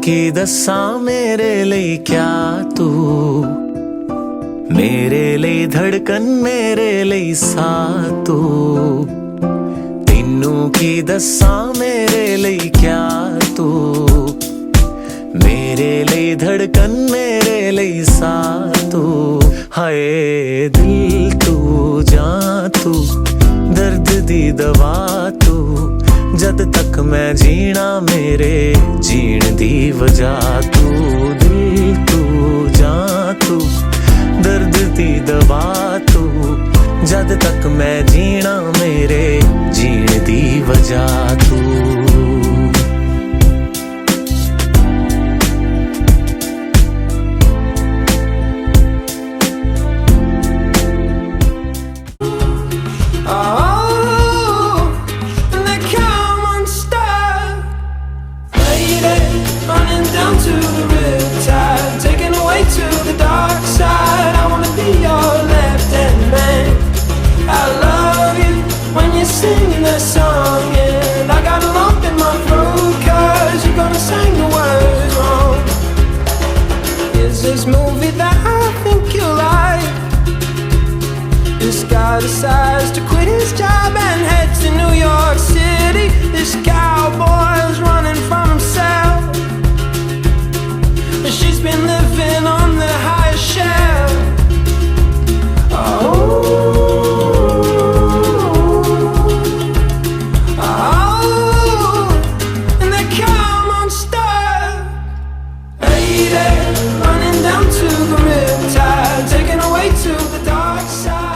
की दस्सां मेरे ਲਈ क्या तू मेरे ਲਈ धड़कन मेरे ਲਈ ਸਾਹ तू ਤੈਨੂੰ की दस्सां मेरे ਲਈ क्या तू मेरे ਲਈ धड़कन मेरे ਲਈ ਸਾਹ तू हाय दिल तू जां तू दर्द दी दवा तू जद तक मैं जीना मेरे जीण दी वजह तू दिल तू जां तू दर्द दी दवा तू जद तक मैं जीना मेरे जीण दी वजह तू Running down to the riptide, taken away to the dark side. I wanna be your left-hand man. I love you when you're singing that song, and I got a lump in my throat 'cause you're gonna sing the words wrong. Is this movie that I think you like? This guy decides to quit his job and head to New York City. This cowboy's running from himself. She's been living on the highest shelf. And they come unstuck. Lady, running down to the riptide, taken away to the dark side.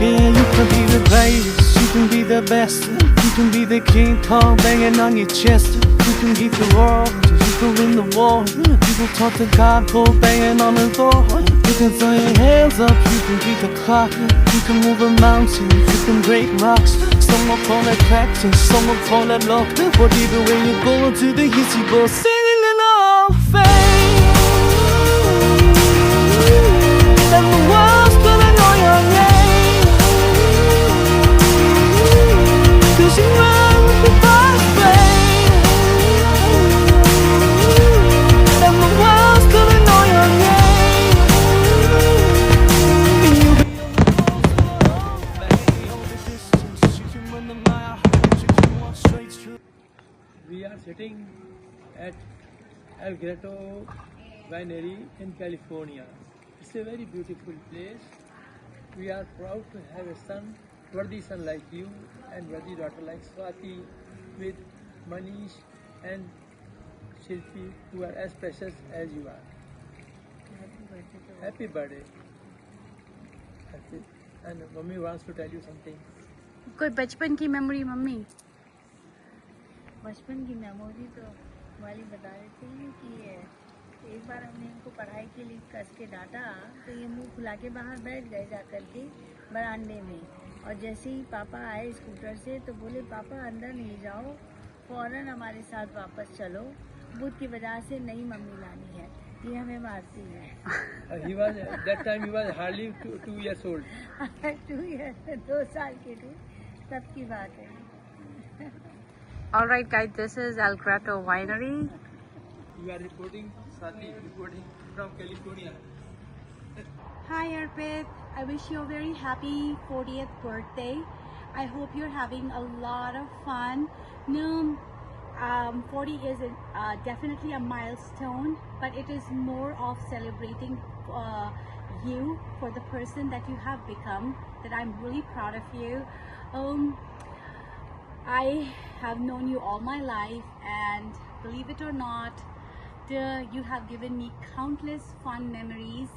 Yeah, you can be the greatest, you can be the best. You can be the King Kong banging on your chest. You can beat the world, you can win the war. You can talk to God, go banging on the door. You can throw your hands up, you can beat the clock. You can move a mountain, you can break rocks. Some will call it practice, some will call it luck. But either way you go to the easy go singing in all fame. And the world's gonna know your name. We are sitting at El Grotto Winery in California. It's a very beautiful place. We are proud to have a son, worthy son like you, and worthy daughter like Swati, with Manish and Shilpi, who are as precious as you are. Happy birthday. And Mummy wants to tell you something. कोई बचपन की memory mummy? बचपन की memory तो वाली बता देती है कि एक बार हमने इनको पढ़ाई के लिए कस के डांटा तो ये मुंह खुला के बाहर बैठ गए जा कर के बरामदे में। और जैसे ही पापा आए स्कूटर से तो बोले पापा अंदर नहीं जाओ, फौरन हमारे साथ वापस चलो, बुध की वजह से नई मम्मी लानी है, ये हमें मारती है। That time he was hardly 2 years old. 2 years, 2 साल के थे, तब की बात है। Alright guys, this is El Grotto Winery. You are reporting, Swati, reporting from California. Hi Arpit, I wish you a very happy 40th birthday. I hope you're having a lot of fun. No, 40 is definitely a milestone, but it is more of celebrating you for the person that you have become, that I'm really proud of you. I have known you all my life, and believe it or not, you have given me countless fun memories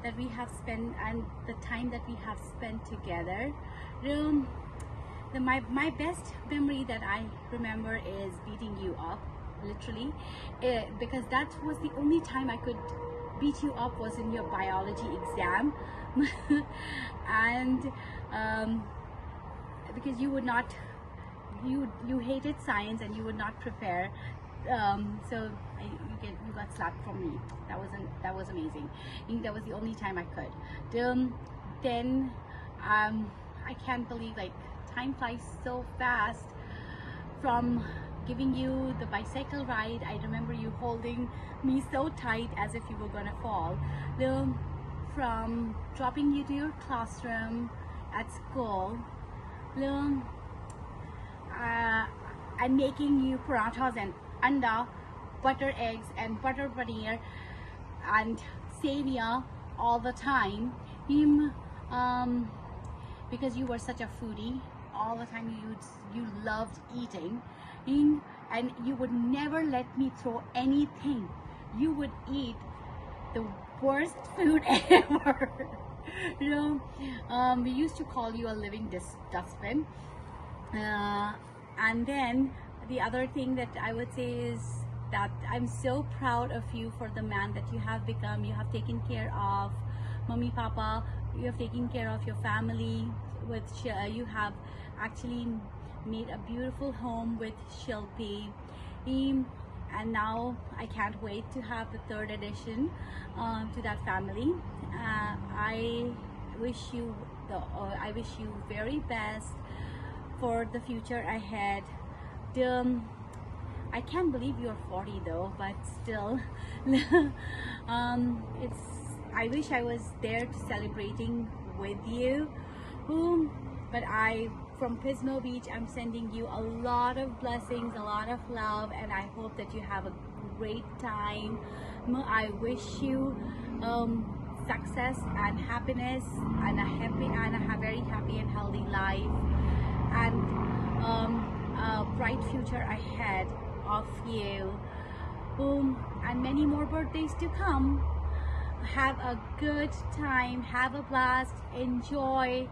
that we have spent, and the time that we have spent together. My best memory that I remember is beating you up, literally, because that was the only time I could beat you up, was in your biology exam. And because you would not, you hated science and you would not prepare. So you got slapped from me. That was amazing. I think that was the only time I could. Then I can't believe, like, time flies so fast. From giving you the bicycle ride, I remember you holding me so tight as if you were gonna fall. From dropping you to your classroom at school, and making you parathas and anda, butter eggs and butter paneer and sevia all the time. Because you were such a foodie, all the time you loved eating, and you would never let me throw anything. You would eat the worst food ever. We used to call you a living dustbin. And then the other thing that I would say is that I'm so proud of you for the man that you have become. You have taken care of Mummy, Papa. You have taken care of your family. You have actually made a beautiful home with Shilpi. And now I can't wait to have the 3rd edition to that family. I wish you very best for the future ahead. I can't believe you're 40 though, but still, I wish I was there celebrating with you. But from Pismo Beach, I'm sending you a lot of blessings, a lot of love, and I hope that you have a great time. I wish you success and happiness and a very happy and healthy life, and a bright future ahead of you, and many more birthdays to come. Have a good time, have a blast, enjoy.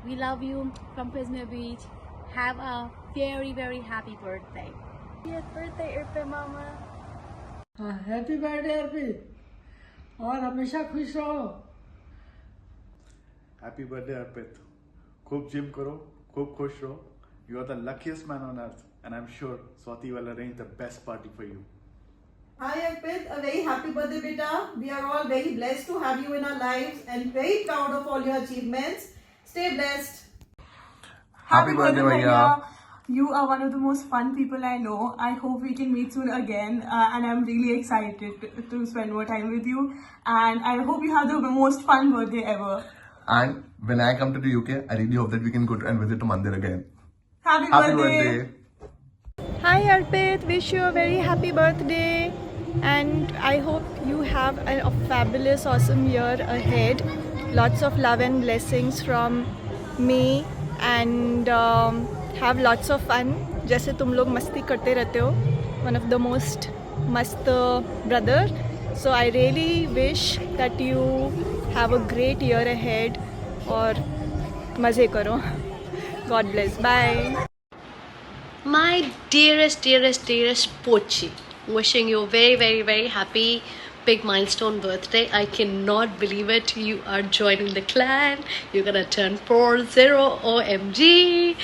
We love you from Pismo Beach. Have a very, very happy birthday. Happy birthday, Irpe Mama. Happy birthday Arpit, और हमेशा खुश रहो. Happy birthday Arpit. खूब gym करो, खूब खुश रहो. You are the luckiest man on earth, and I'm sure Swati will arrange the best party for you. Hi Arpit, a very happy birthday beta. We are all very blessed to have you in our lives and very proud of all your achievements. Stay blessed. Happy birthday, Bhaiya. You are one of the most fun people I know. I hope we can meet soon again, and I'm really excited to spend more time with you. And I hope you have the most fun birthday ever. And when I come to the UK, I really hope that we can go and visit the mandir again. Happy birthday. Hi Arpit, wish you a very happy birthday, and I hope you have a fabulous, awesome year ahead. Lots of love and blessings from me, and have lots of fun. जैसे तुम लोग मस्ती करते रहते हो, one of the most mast brother. So I really wish that you have a great year ahead और मज़े करो. God bless. Bye. My dearest Pochi, wishing you a very, very, very happy big milestone birthday. I cannot believe it. You are joining the clan. You're gonna turn 40. OMG.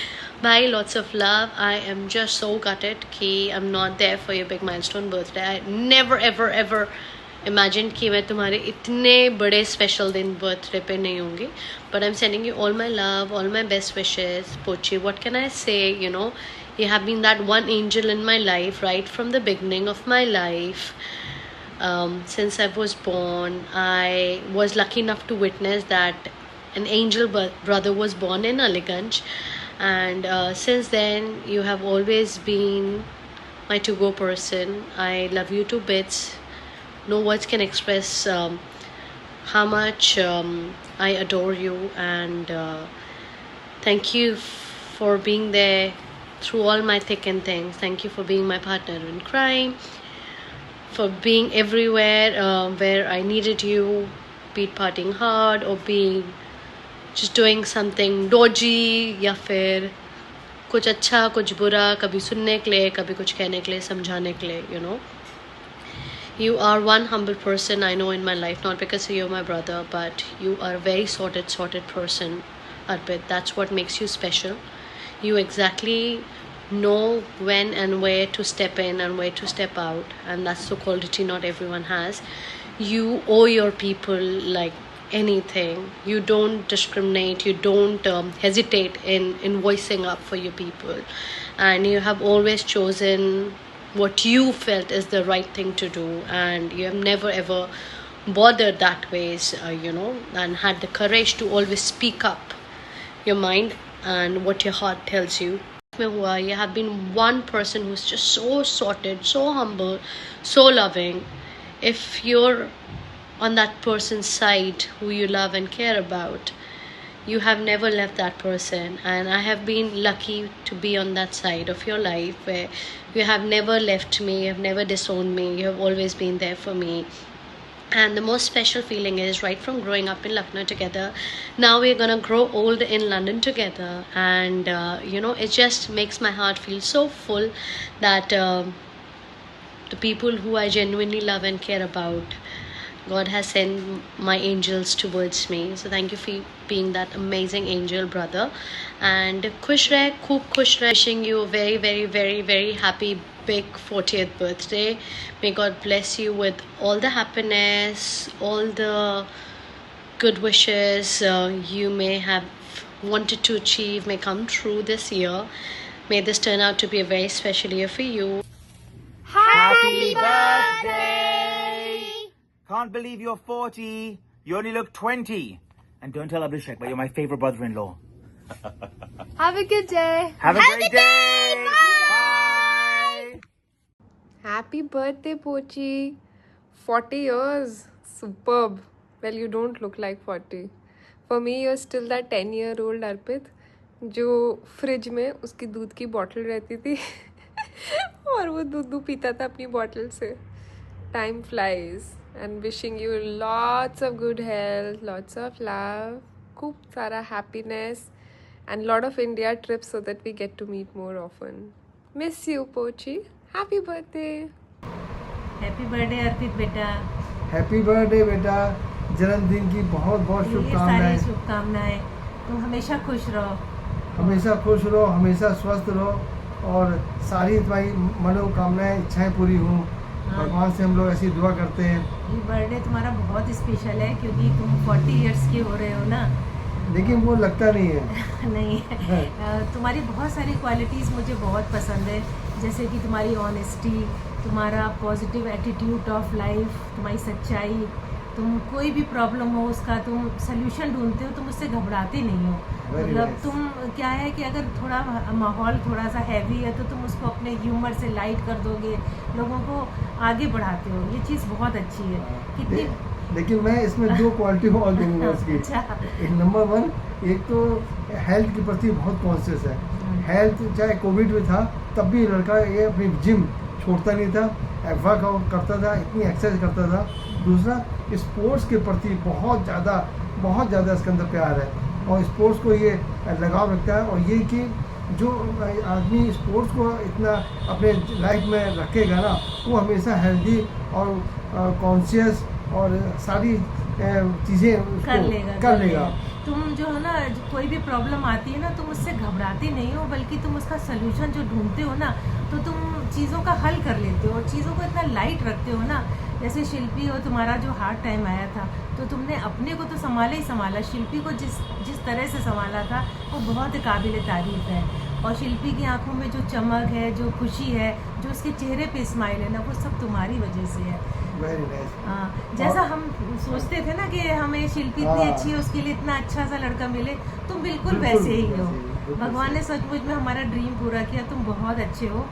Bye, lots of love. I am just so gutted कि I'm not there for your big milestone birthday. I never ever imagined कि मैं तुम्हारे इतने बड़े special दिन birthday पे नहीं होंगी. But I'm sending you all my love, all my best wishes. Pochi, what can I say? You know, you have been that one angel in my life right from the beginning of my life. Since I was born, I was lucky enough to witness that an angel brother was born in Aliganj, and since then you have always been my to-go person. I love you to bits. No words can express how much I adore you, and thank you for being there through all my thick and things. Thank you for being my partner in crime, for being everywhere where I needed you, be it partying hard or being just doing something dodgy या फिर कुछ अच्छा कुछ बुरा, कभी सुनने के लिए, कभी कुछ कहने के लिए, समझाने के लिए, you know. You are one humble person I know in my life, not because you're my brother, but you are a very sorted person, Arpit. That's what makes you special. You exactly know when and where to step in and where to step out, and that's the quality not everyone has. You owe your people like anything. You don't discriminate, you don't hesitate in voicing up for your people, and you have always chosen what you felt is the right thing to do, and you have never ever bothered that ways, and had the courage to always speak up your mind and what your heart tells you. You have been one person who's just so sorted, so humble, so loving. If you're on that person's side who you love and care about, you have never left that person, and I have been lucky to be on that side of your life where you have never left me, you have never disowned me, you have always been there for me. And the most special feeling is, right from growing up in Lucknow together, now we're gonna grow old in London together, and it just makes my heart feel so full that the people who I genuinely love and care about, God has sent my angels towards me. So thank you for being that amazing angel brother. And khush rahe, khoob khush rahe. Wishing you a very, very, very, very happy big 40th birthday. May God bless you with all the happiness, all the good wishes you may have wanted to achieve may come true this year. May this turn out to be a very special year for you. Happy birthday! Can't believe you're 40. You only look 20. And don't tell Abhishek, but you're my favorite brother-in-law. Have a good day. Have a great day. Bye. Happy birthday, Pochi. 40 years. Superb. Well, you don't look like 40. For me, you're still that 10-year-old Arpit जो fridge में उसकी दूध की bottle रहती थी और वो दूध पीता था अपनी बॉटल से. Time flies. And wishing you lots of good health, lots of love, खूब सारा happiness, and lot of India trips so that we get to meet more often. Miss you, Pochi. Happy birthday. Happy birthday Arpit बेटा. Happy birthday बेटा. जन्मदिन की बहुत बहुत शुभकामनाएं. शुभकामनाएं. तुम हमेशा खुश रहो. हमेशा खुश रहो, हमेशा स्वस्थ रहो, और सारी तुम्हारी मनोकामनाएं, इच्छाएं पूरी हों. भगवान से हम लोग ऐसी दुआ करते हैं. ये बर्थडे तुम्हारा बहुत स्पेशल है क्योंकि तुम 40 इयर्स के हो रहे हो ना. लेकिन वो लगता नहीं है. नहीं है. तुम्हारी बहुत सारी क्वालिटीज़ मुझे बहुत पसंद है, जैसे कि तुम्हारी ऑनेस्टी, तुम्हारा पॉजिटिव एटीट्यूड ऑफ लाइफ, तुम्हारी सच्चाई. तुम कोई भी प्रॉब्लम हो उसका तुम सल्यूशन ढूंढते हो, तुम उससे घबराते नहीं हो. मतलब तुम क्या है कि अगर थोड़ा माहौल थोड़ा सा हैवी है तो तुम उसको अपने ह्यूमर से लाइट कर दोगे, लोगों को आगे बढ़ाते हो. ये चीज़ बहुत अच्छी है. कितनी लेकिन मैं इसमें 2 क्वालिटी और दूंगा उसकी. नंबर 1, एक तो हेल्थ के प्रति बहुत कॉन्शियस है. हेल्थ चाहे कोविड में था तब भी लड़का ये अपनी जिम छोड़ता नहीं था, वर्कआउट करता था, इतनी एक्सरसाइज करता था. दूसरा, स्पोर्ट्स के प्रति बहुत ज़्यादा इसके अंदर प्यार है, और स्पोर्ट्स को ये लगाव रखता है. और ये कि जो आदमी स्पोर्ट्स को इतना अपने लाइफ में रखेगा ना, वो हमेशा हेल्दी और कॉन्शियस और सारी चीज़ें कर लेगा. तुम जो है ना, कोई भी प्रॉब्लम आती है ना, तुम उससे घबराते नहीं हो, बल्कि तुम उसका सलूशन जो ढूंढते हो ना, तो तुम चीज़ों का हल कर लेते हो और चीज़ों को इतना लाइट रखते हो ना. जैसे शिल्पी हो, तुम्हारा जो हार्ड टाइम आया था तो तुमने अपने को तो संभाला ही संभाला, शिल्पी को जिस तरह से संभाला था वो बहुत काबिल तारीफ़ है. और शिल्पी की आंखों में जो चमक है, जो खुशी है, जो उसके चेहरे पे स्माइल है ना, वो सब तुम्हारी वजह से है. जैसा हम सोचते थे ना कि हमें शिल्पी इतनी अच्छी है, उसके लिए इतना अच्छा सा लड़का मिले, तुम बिल्कुल वैसे ही हो. भगवान ने सचमुच में हमारा ड्रीम पूरा किया. तुम बहुत अच्छे हो,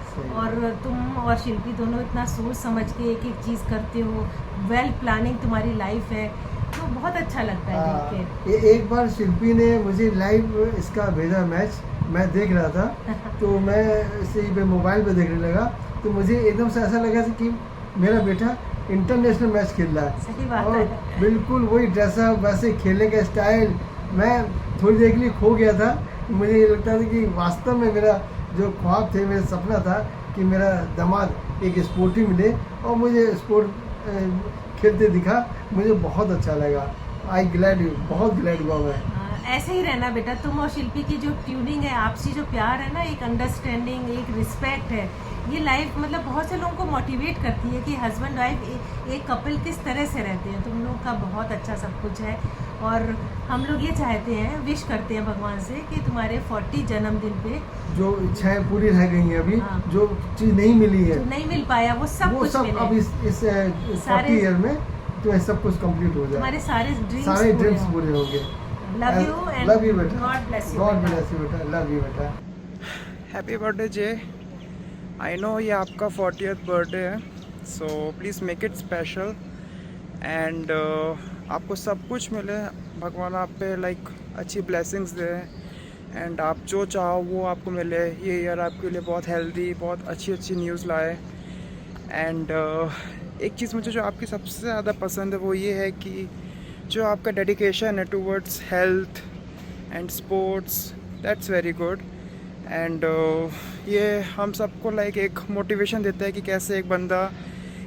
और तुम और शिल्पी दोनों इतना सोच समझ के एक एक चीज़ करते हो. वेल प्लानिंग तुम्हारी लाइफ है, तो बहुत अच्छा लगता है देख के. एक बार शिल्पी ने मुझे लाइव इसका भेजा मैच, मैं देख रहा था, तो मैं इसे मोबाइल पे देखने लगा, तो मुझे एकदम से ऐसा लगा कि मेरा बेटा इंटरनेशनल मैच खेल रहा है. सही बात और है. बिल्कुल वही ड्रेसअप, वैसे खेलने का स्टाइल. मैं थोड़ी देर के लिए खो गया था. मुझे ये लगता था कि वास्तव में मेरा जो ख्वाब थे, मेरा सपना था कि मेरा दामाद एक स्पोर्टी मिले, और मुझे स्पोर्ट खेलते दिखा. मुझे बहुत अच्छा लगा. आई ग्लैड यू, बहुत ग्लैड हुआ मैं. ऐसे ही रहना बेटा। तुम और शिल्पी की जो ट्यूनिंग है, आपसी जो प्यार है ना, एक अंडरस्टैंडिंग, एक रिस्पेक्ट है, ये लाइफ मतलब बहुत से लोगों को मोटिवेट करती है कि हस्बैंड वाइफ एक कपल किस तरह से रहते हैं। तुम लोग का बहुत अच्छा सब कुछ है और हम लोग ये चाहते हैं, विश करते हैं भगवान से कि तुम्हारे 40 जन्मदिन पे जो इच्छाएं पूरी रह गई हैं अभी, जो चीज नहीं मिली है, जो नहीं मिल पाया, वो सब कुछ मिले। अब इस 40 ईयर में तो सब कुछ कंप्लीट हो जाए, तुम्हारे सारे ड्रीम्स पूरे हो गए। Love you and love you बेटा, God bless you, God bless you बेटा, लव यू बेटा। Happy birthday J. I know ये आपका 40th बर्थडे है, so please make it special and आपको सब कुछ मिले, भगवान आप पे लाइक अच्छी ब्लेसिंग्स दे एंड आप जो चाहो वो आपको मिले। ये ईयर आपके लिए बहुत हेल्दी, बहुत अच्छी न्यूज़ लाए एंड एक चीज़ मुझे जो आपकी सबसे ज़्यादा पसंद है वो ये है कि जो आपका डेडिकेशन है towards health and sports, that's very good and ये हम सबको लाइक एक मोटिवेशन देता है कि कैसे एक बंदा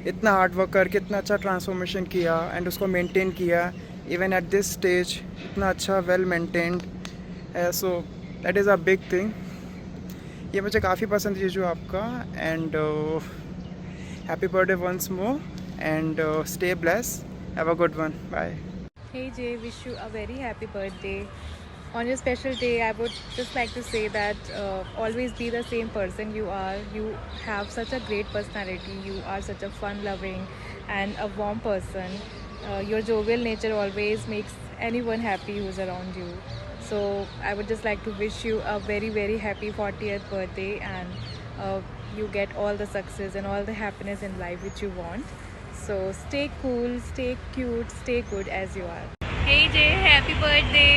इतना हार्ड वर्क करके इतना अच्छा ट्रांसफॉर्मेशन किया एंड उसको मेंटेन किया इवन एट दिस स्टेज, इतना अच्छा वेल मेंटेन्ड है। So that is a big thing. ये मुझे काफ़ी पसंद है जो आपका and happy birthday once more and stay bless, have a good one, bye. Hey Jay, wish you a very happy birthday. On your special day, I would just like to say that always be the same person you are. You have such a great personality. You are such a fun-loving and a warm person. Your jovial nature always makes anyone happy who's around you. So I would just like to wish you a very, very happy 40th birthday and you get all the success and all the happiness in life which you want. So stay cool, stay cute, stay good as you are. Hey Jay, happy birthday.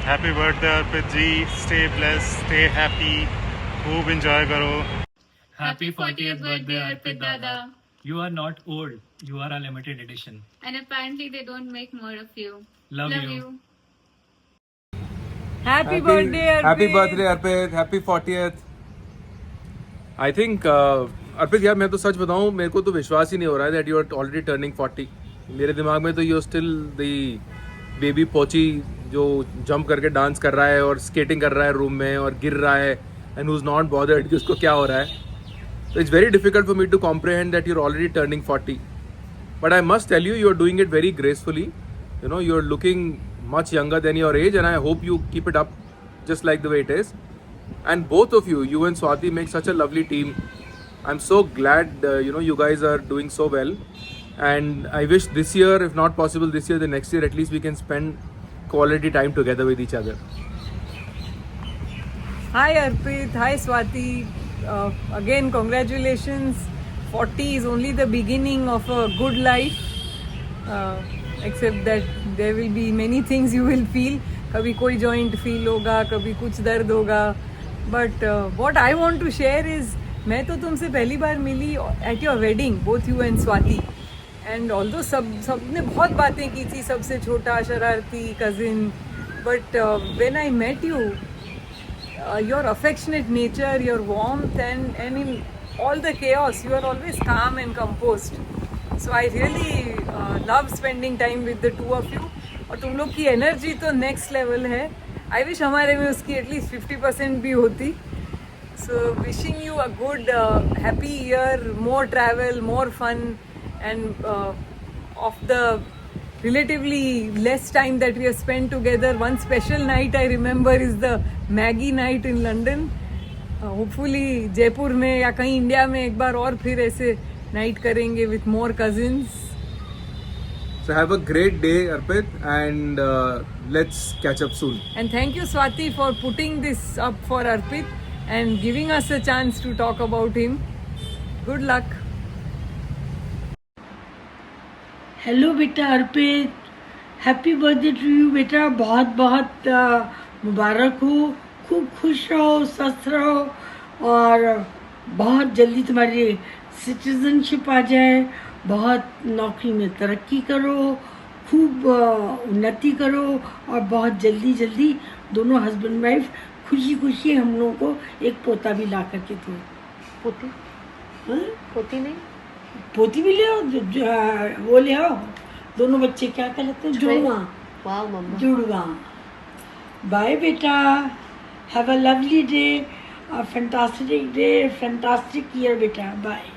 Happy birthday Arpit ji, stay blessed, stay happy, खूब enjoy करो। Happy 40th birthday Arpit Dada. You are not old, you are a limited edition. And apparently they don't make more of you. Love you. Happy birthday Arpit. Happy birthday Arpit, happy 40th. I think अर्पित यार मैं तो सच बताऊं, मेरे को तो विश्वास ही नहीं हो रहा है that you are already turning 40। मेरे दिमाग में तो यू स्टिल द बेबी पोची जो जंप करके डांस कर रहा है और स्केटिंग कर रहा है रूम में और गिर रहा है and who is not bothered कि उसको क्या हो रहा है। तो it's very difficult for me to comprehend that you are already turning 40, but I must tell you, you are doing it very gracefully. You know, you are looking much younger than your age and I hope you keep it up just like the way it is. And both of you, you and Swati, make such a lovely team. I'm so glad you guys are doing so well. And I wish this year, if not possible this year, the next year at least we can spend quality time together with each other. Hi Arpit, hi Swati. Again, congratulations. 40 is only the beginning of a good life. Except that there will be many things you will feel. कभी कोई joint feel होगा, कभी कुछ दर्द होगा. But what I want to share is, मैं तो तुमसे पहली बार मिली at your wedding, both you and Swati. And although सबने बहुत बातें की थी, सबसे छोटा शरारती cousin. But when I met you, your affectionate nature, your warmth, and in all the chaos, you are always calm and composed. So I really love spending time with the two of you. और तुम लोग की energy तो next level है. I wish हमारे में उसकी at least 50% भी होती. So wishing you a good happy year, more travel, more fun, and of the relatively less time that we have spent together. One special night I remember is the Maggie night in London. Hopefully Jaipur में या कहीं India में एक बार और फिर ऐसे night करेंगे with more cousins. So have a great day, Arpit, and let's catch up soon. And thank you, Swati, for putting this up for Arpit and giving us a chance to talk about him. Good luck. Hello बेटा अर्पित, happy birthday to you बेटा. बहुत बहुत मुबारक हो, खूब खुश रहो, स्वस्थ रहो और बहुत जल्दी तुम्हारी सिटीजनशिप आ जाए. बहुत नौकरी में तरक्की करो, खूब उन्नति करो और बहुत जल्दी जल्दी दोनों हस्बैंड वाइफ खुशी खुशी हम लोगों को एक पोता भी ला करके दो. पोती? पोती नहीं, पोती भी ले आओ, वो ले आओ. दोनों बच्चे क्या कहते हैं, जुड़वा. वाह मम्मा, जुड़वा. बाय बेटा, have a lovely day, a fantastic day, fantastic year बेटा, बाय.